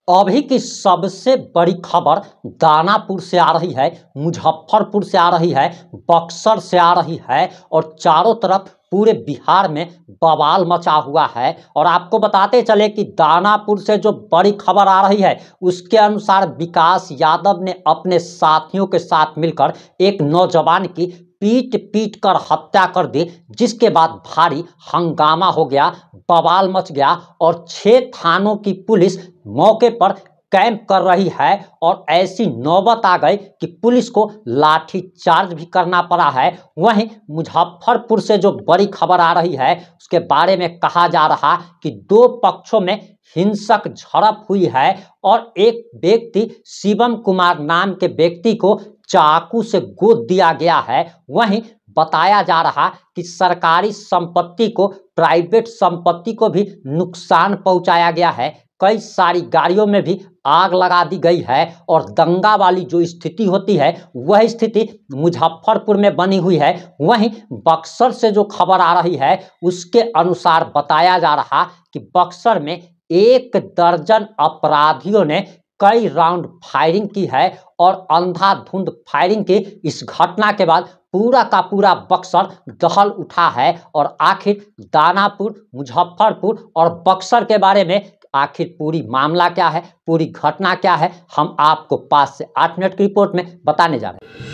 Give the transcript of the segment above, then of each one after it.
अभी की सबसे बड़ी खबर दानापुर से आ रही है, मुजफ्फरपुर से आ रही है, बक्सर से आ रही है और चारों तरफ पूरे बिहार में बवाल मचा हुआ है। और आपको बताते चले कि दानापुर से जो बड़ी खबर आ रही है उसके अनुसार विकास यादव ने अपने साथियों के साथ मिलकर एक नौजवान की पीट पीट कर हत्या कर दी, जिसके बाद भारी हंगामा हो गया, बवाल मच गया और 6 थानों की पुलिस मौके पर कैंप कर रही है। और ऐसी नौबत आ गई कि पुलिस को लाठी चार्ज भी करना पड़ा है। वहीं मुजफ्फरपुर से जो बड़ी खबर आ रही है उसके बारे में कहा जा रहा कि 2 पक्षों में हिंसक झड़प हुई है और एक व्यक्ति शिवम कुमार नाम के व्यक्ति को चाकू से गोद दिया गया है। वहीं बताया जा रहा कि सरकारी संपत्ति को, प्राइवेट संपत्ति को भी नुकसान पहुंचाया गया है। कई सारी गाड़ियों में भी आग लगा दी गई है और दंगा वाली जो स्थिति होती है वह स्थिति मुजफ्फरपुर में बनी हुई है। वहीं बक्सर से जो खबर आ रही है उसके अनुसार बताया जा रहा कि बक्सर में 1 दर्जन अपराधियों ने कई राउंड फायरिंग की है और अंधाधुंध फायरिंग की इस घटना के बाद पूरा का पूरा बक्सर दहल उठा है। और आखिर दानापुर, मुजफ्फरपुर और बक्सर के बारे में आखिर पूरी मामला क्या है, पूरी घटना क्या है, हम आपको 5 से 8 मिनट की रिपोर्ट में बताने जा रहे हैं।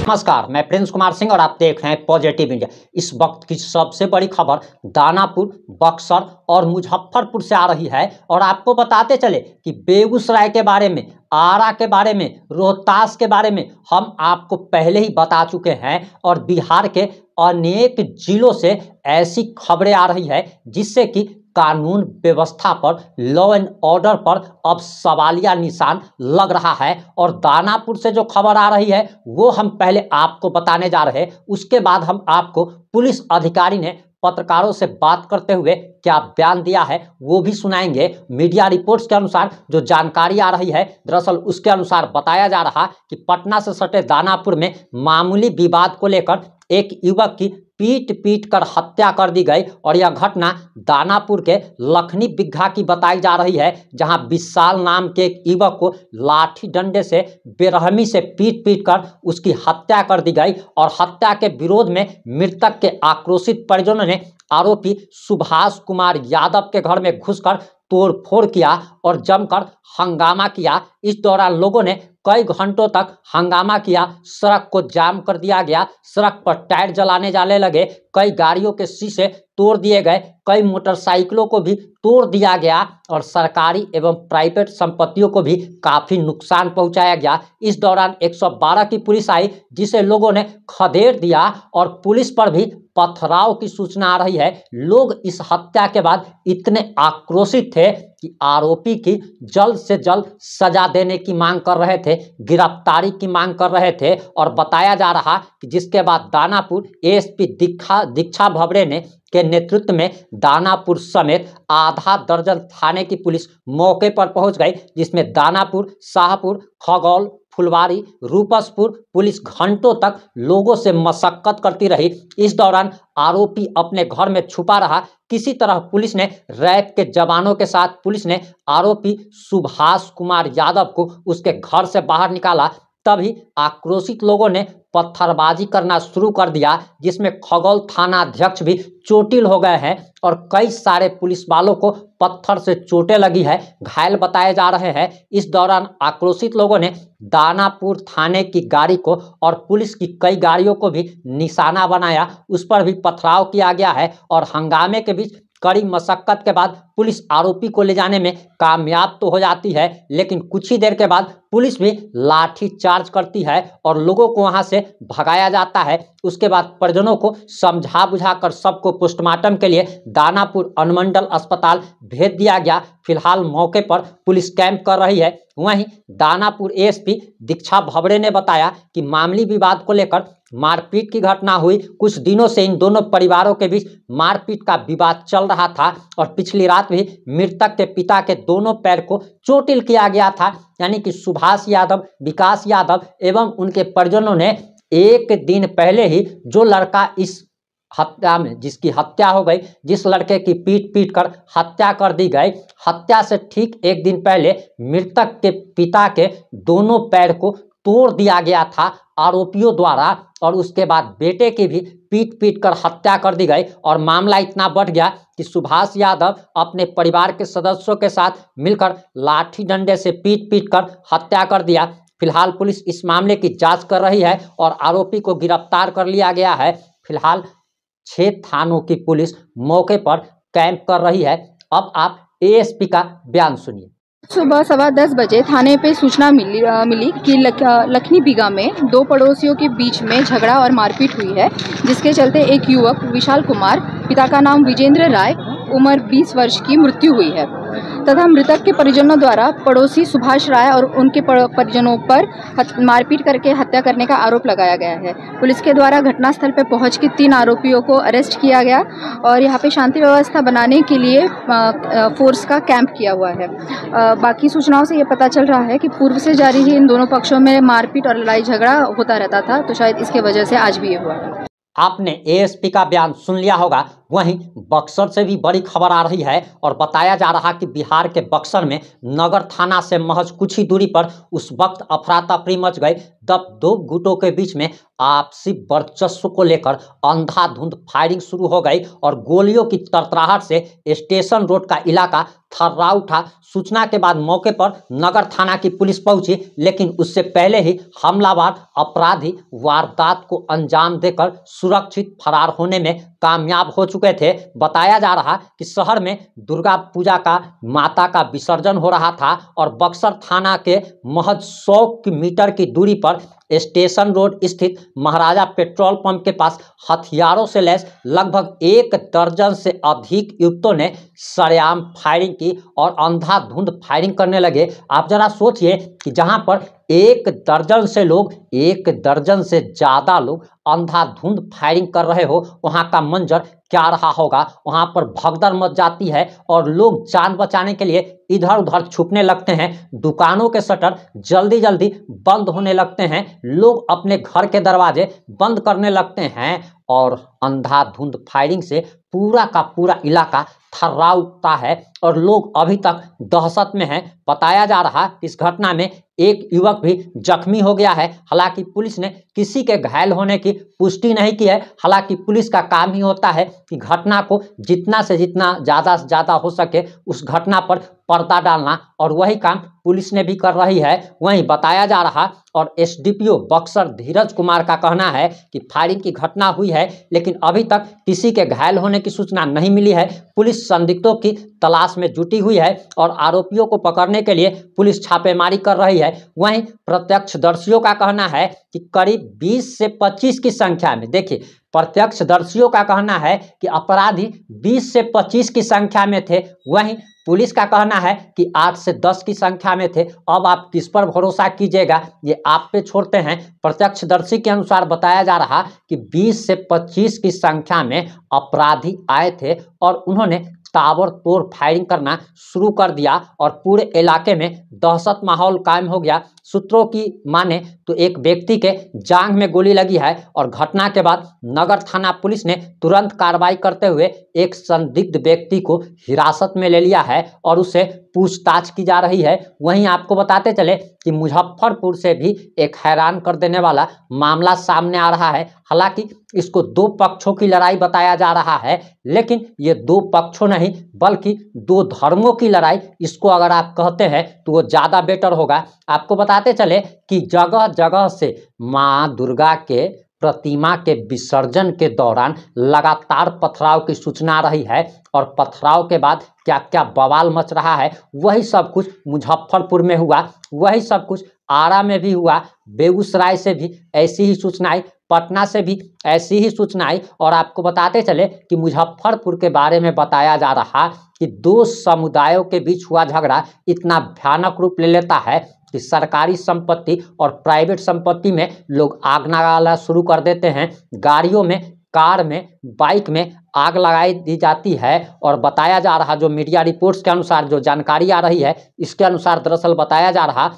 नमस्कार, मैं प्रिंस कुमार सिंह और आप देख रहे हैं पॉजिटिव इंडिया। इस वक्त की सबसे बड़ी खबर दानापुर, बक्सर और मुजफ्फरपुर से आ रही है। और आपको बताते चले कि बेगूसराय के बारे में, आरा के बारे में, रोहतास के बारे में हम आपको पहले ही बता चुके हैं। और बिहार के अनेक जिलों से ऐसी खबरें आ रही है जिससे कि कानून व्यवस्था पर, लॉ एंड ऑर्डर पर अब सवालिया निशान लग रहा है। और दानापुर से जो खबर आ रही है वो हम पहले आपको बताने जा रहे हैं। उसके बाद हम आपको पुलिस अधिकारी ने पत्रकारों से बात करते हुए क्या बयान दिया है वो भी सुनाएंगे। मीडिया रिपोर्ट्स के अनुसार जो जानकारी आ रही है, दरअसल उसके अनुसार बताया जा रहा कि पटना से सटे दानापुर में मामूली विवाद को लेकर एक युवक की पीट पीट कर हत्या कर दी गई। और यह घटना दानापुर के लखनी बिग्घा की बताई जा रही है, जहां विशाल नाम के एक युवक को लाठी डंडे से बेरहमी से पीट पीट कर उसकी हत्या कर दी गई। और हत्या के विरोध में मृतक के आक्रोशित परिजनों ने आरोपी सुभाष कुमार यादव के घर में घुसकर तोड़फोड़ किया और जमकर हंगामा किया। इस दौरान लोगों ने कई घंटों तक हंगामा किया, सड़क को जाम कर दिया गया, सड़क पर टायर जलाने जाने लगे, कई गाड़ियों के शीशे तोड़ दिए गए, कई मोटरसाइकिलों को भी तोड़ दिया गया और सरकारी एवं प्राइवेट संपत्तियों को भी काफी नुकसान पहुंचाया गया। इस दौरान 112 की पुलिस आई, जिसे लोगों ने खदेड़ दिया और पुलिस पर भी पथराव की सूचना आ रही है। लोग इस हत्या के बाद इतने आक्रोशित थे कि आरोपी की जल्द से जल्द सजा देने की मांग कर रहे थे, गिरफ्तारी की मांग कर रहे थे। और बताया जा रहा कि जिसके बाद दानापुर एएसपी दीक्षा भवरे ने के नेतृत्व में दानापुर समेत आधा दर्जन थाने की पुलिस मौके पर पहुंच गई, जिसमें दानापुर, शाहपुर, खगौल, फुलवारी, रूपसपुर पुलिस घंटों तक लोगों से मशक्कत करती रही। इस दौरान आरोपी अपने घर में छुपा रहा। किसी तरह पुलिस ने, रैब के जवानों के साथ पुलिस ने आरोपी सुभाष कुमार यादव को उसके घर से बाहर निकाला। तभी आक्रोशित लोगों ने पत्थरबाजी करना शुरू कर दिया, जिसमें खगौल थाना अध्यक्ष भी चोटिल हो गए हैं और कई सारे पुलिस वालों को पत्थर से चोटें लगी है, घायल बताए जा रहे हैं। इस दौरान आक्रोशित लोगों ने दानापुर थाने की गाड़ी को और पुलिस की कई गाड़ियों को भी निशाना बनाया, उस पर भी पथराव किया गया है। और हंगामे के बीच कड़ी मशक्कत के बाद पुलिस आरोपी को ले जाने में कामयाब तो हो जाती है, लेकिन कुछ ही देर के बाद पुलिस भी लाठी चार्ज करती है और लोगों को वहां से भगाया जाता है। उसके बाद परिजनों को समझा बुझाकर सबको पोस्टमार्टम के लिए दानापुर अनुमंडल अस्पताल भेज दिया गया। फिलहाल मौके पर पुलिस कैंप कर रही है। वहीं दानापुर एएसपी दीक्षा भवरे ने बताया कि मामूली विवाद को लेकर मारपीट की घटना हुई। कुछ दिनों से इन दोनों परिवारों के बीच मारपीट का विवाद चल रहा था और पिछली रात भी मृतक के पिता के दोनों पैर को चोटिल किया गया था। यानी कि सुभाष यादव, विकास यादव एवं उनके परिजनों ने एक दिन पहले ही जो लड़का इस हत्या में जिसकी हत्या हो गई, जिस लड़के की पीट कर हत्या कर दी गई, हत्या से ठीक एक दिन पहले मृतक के पिता के दोनों पैर को तोड़ दिया गया था आरोपियों द्वारा और उसके बाद बेटे की भी पीट कर हत्या कर दी गई। और मामला इतना बढ़ गया कि सुभाष यादव अपने परिवार के सदस्यों के साथ मिलकर लाठी डंडे से पीट कर हत्या कर दिया। फिलहाल पुलिस इस मामले की जांच कर रही है और आरोपी को गिरफ्तार कर लिया गया है। फिलहाल 6 थानों की पुलिस मौके पर कैंप कर रही है। अब आप एएसपी का बयान सुनिए। सुबह 10:15 बजे थाने पे सूचना मिली कि लखनी बीघा में 2 पड़ोसियों के बीच में झगड़ा और मारपीट हुई है, जिसके चलते एक युवक विशाल कुमार, पिता का नाम विजेंद्र राय, उम्र 20 वर्ष की मृत्यु हुई है तथा मृतक के परिजनों द्वारा पड़ोसी सुभाष राय और उनके परिजनों पर मारपीट करके हत्या करने का आरोप लगाया गया है। पुलिस के द्वारा घटनास्थल पर पहुंच के 3 आरोपियों को अरेस्ट किया गया और यहां पे शांति व्यवस्था बनाने के लिए फोर्स का कैंप किया हुआ है। बाकी सूचनाओं से ये पता चल रहा है कि पूर्व से जारी ही इन दोनों पक्षों में मारपीट और लड़ाई झगड़ा होता रहता था, तो शायद इसके वजह से आज भी ये हुआ है। आपने एएसपी का बयान सुन लिया होगा। वहीं बक्सर से भी बड़ी खबर आ रही है और बताया जा रहा कि बिहार के बक्सर में नगर थाना से महज कुछ ही दूरी पर उस वक्त अफरा तफरी मच गई जब 2 गुटों के बीच में आपसी वर्चस्व को लेकर अंधाधुंध फायरिंग शुरू हो गई और गोलियों की तरतराहट से स्टेशन रोड का इलाका थर्रा उठा। सूचना के बाद मौके पर नगर थाना की पुलिस पहुंची, लेकिन उससे पहले ही हमलावर अपराधी वारदात को अंजाम देकर सुरक्षित फरार होने में कामयाब हो चुके थे। बताया जा रहा कि शहर में दुर्गा पूजा का माता का विसर्जन हो रहा था और बक्सर थाना के महज 100 मीटर की दूरी पर स्टेशन रोड स्थित महाराजा पेट्रोल पंप के पास हथियारों से लैस लगभग 1 दर्जन से अधिक युवकों ने सरेआम फायरिंग की और अंधाधुंध फायरिंग करने लगे। आप जरा सोचिए कि जहां पर 1 दर्जन से लोग, 1 दर्जन से ज़्यादा लोग अंधाधुंध फायरिंग कर रहे हो, वहां का मंजर क्या रहा होगा। वहां पर भगदड़ मच जाती है और लोग जान बचाने के लिए इधर उधर छुपने लगते हैं। दुकानों के शटर जल्दी जल्दी बंद होने लगते हैं, लोग अपने घर के दरवाजे बंद करने लगते हैं और अंधाधुंध फायरिंग से पूरा का पूरा इलाका थर्रा उठता है और लोग अभी तक दहशत में हैं। बताया जा रहा इस घटना में एक युवक भी जख्मी हो गया है। हालांकि पुलिस ने किसी के घायल होने की पुष्टि नहीं की है। हालांकि पुलिस का काम ही होता है कि घटना को जितना से ज़्यादा हो सके उस घटना पर पर्दा डालना, और वही काम पुलिस ने भी कर रही है। वहीं बताया जा रहा और एसडीपीओ बक्सर धीरज कुमार का कहना है कि फायरिंग की घटना हुई है, लेकिन अभी तक किसी के घायल होने की सूचना नहीं मिली है। पुलिस संदिग्धों की तलाश में जुटी हुई है और आरोपियों को पकड़ने के लिए पुलिस छापेमारी कर रही है। वहीं प्रत्यक्षदर्शियों का कहना है कि करीब 20 से 25 की संख्या में, देखिए प्रत्यक्षदर्शियों का कहना है कि अपराधी 20 से 25 की संख्या में थे। वहीं पुलिस का कहना है कि 8 से 10 की संख्या में थे। अब आप किस पर भरोसा कीजिएगा, ये आप पे छोड़ते हैं। प्रत्यक्षदर्शी के अनुसार बताया जा रहा कि 20 से 25 की संख्या में अपराधी आए थे और उन्होंने ताबड़तोड़ फायरिंग करना शुरू कर दिया और पूरे इलाके में दहशत माहौल कायम हो गया। सूत्रों की माने तो एक व्यक्ति के जांघ में गोली लगी है और घटना के बाद नगर थाना पुलिस ने तुरंत कार्रवाई करते हुए एक संदिग्ध व्यक्ति को हिरासत में ले लिया है और उसे पूछताछ की जा रही है। वहीं आपको बताते चले कि मुजफ्फरपुर से भी एक हैरान कर देने वाला मामला सामने आ रहा है। हालांकि इसको 2 पक्षों की लड़ाई बताया जा रहा है, लेकिन ये 2 पक्षों नहीं बल्कि 2 धर्मों की लड़ाई इसको अगर आप कहते हैं तो वो ज़्यादा बेटर होगा। आपको बताते चले कि जगह जगह से माँ दुर्गा के प्रतिमा के विसर्जन के दौरान लगातार पथराव की सूचना आ रही है और पथराव के बाद क्या क्या बवाल मच रहा है, वही सब कुछ मुजफ्फरपुर में हुआ, वही सब कुछ आरा में भी हुआ, बेगूसराय से भी ऐसी ही सूचनाएं पटना से भी ऐसी ही सूचना आई। और आपको बताते चले कि मुजफ्फरपुर के बारे में बताया जा रहा कि दो समुदायों के बीच हुआ झगड़ा इतना भयानक रूप ले लेता है कि सरकारी संपत्ति और प्राइवेट संपत्ति में लोग आग लगाना शुरू कर देते हैं। गाड़ियों में, कार में, बाइक में आग लगाई दी जाती है। और बताया जा रहा, जो मीडिया रिपोर्ट्स के अनुसार जो जानकारी आ रही है, इसके अनुसार दरअसल बताया जा रहा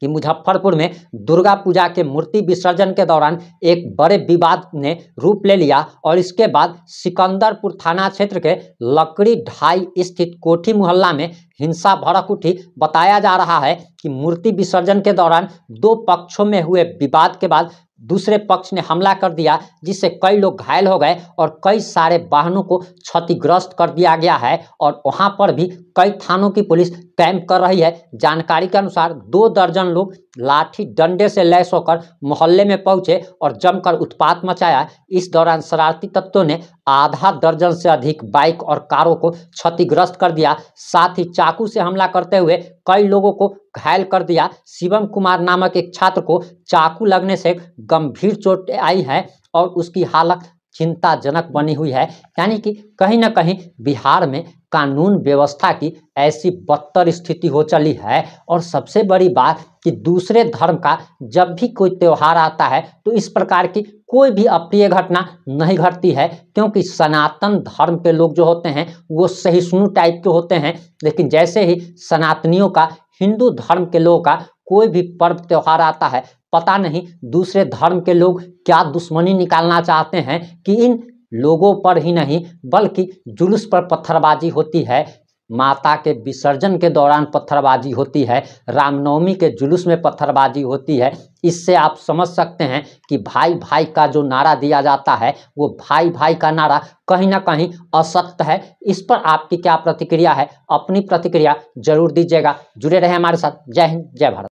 कि मुजफ्फरपुर में दुर्गा पूजा के मूर्ति विसर्जन के दौरान एक बड़े विवाद ने रूप ले लिया। और इसके बाद सिकंदरपुर थाना क्षेत्र के लकड़ी ढाई स्थित कोठी मोहल्ला में हिंसा भड़क उठी। बताया जा रहा है कि मूर्ति विसर्जन के दौरान दो पक्षों में हुए विवाद के बाद दूसरे पक्ष ने हमला कर दिया, जिससे कई लोग घायल हो गए और कई सारे वाहनों को क्षतिग्रस्त कर दिया गया है। और वहां पर भी कई थानों की पुलिस कैंप कर रही है। जानकारी के अनुसार 2 दर्जन लोग लाठी डंडे से लैस होकर मोहल्ले में पहुंचे और जमकर उत्पात मचाया। इस दौरान शरारती तत्वों ने आधा दर्जन से अधिक बाइक और कारों को क्षतिग्रस्त कर दिया। साथ ही चाकू से हमला करते हुए कई लोगों को घायल कर दिया। शिवम कुमार नामक एक छात्र को चाकू लगने से गंभीर चोट आई है और उसकी हालत चिंताजनक बनी हुई है। यानी कि कहीं ना कहीं बिहार में कानून व्यवस्था की ऐसी बदतर स्थिति हो चली है। और सबसे बड़ी बात कि दूसरे धर्म का जब भी कोई त्यौहार आता है तो इस प्रकार की कोई भी अप्रिय घटना नहीं घटती है, क्योंकि सनातन धर्म के लोग जो होते हैं वो सहिष्णु टाइप के होते हैं। लेकिन जैसे ही सनातनियों का, हिंदू धर्म के लोगों का कोई भी पर्व त्यौहार आता है, पता नहीं दूसरे धर्म के लोग क्या दुश्मनी निकालना चाहते हैं कि इन लोगों पर ही नहीं बल्कि जुलूस पर पत्थरबाजी होती है, माता के विसर्जन के दौरान पत्थरबाजी होती है, रामनवमी के जुलूस में पत्थरबाजी होती है। इससे आप समझ सकते हैं कि भाई भाई का जो नारा दिया जाता है वो भाई भाई का नारा कहीं ना कहीं असत्य है। इस पर आपकी क्या प्रतिक्रिया है? अपनी प्रतिक्रिया जरूर दीजिएगा। जुड़े रहे हमारे साथ। जय हिंद, जय भारत।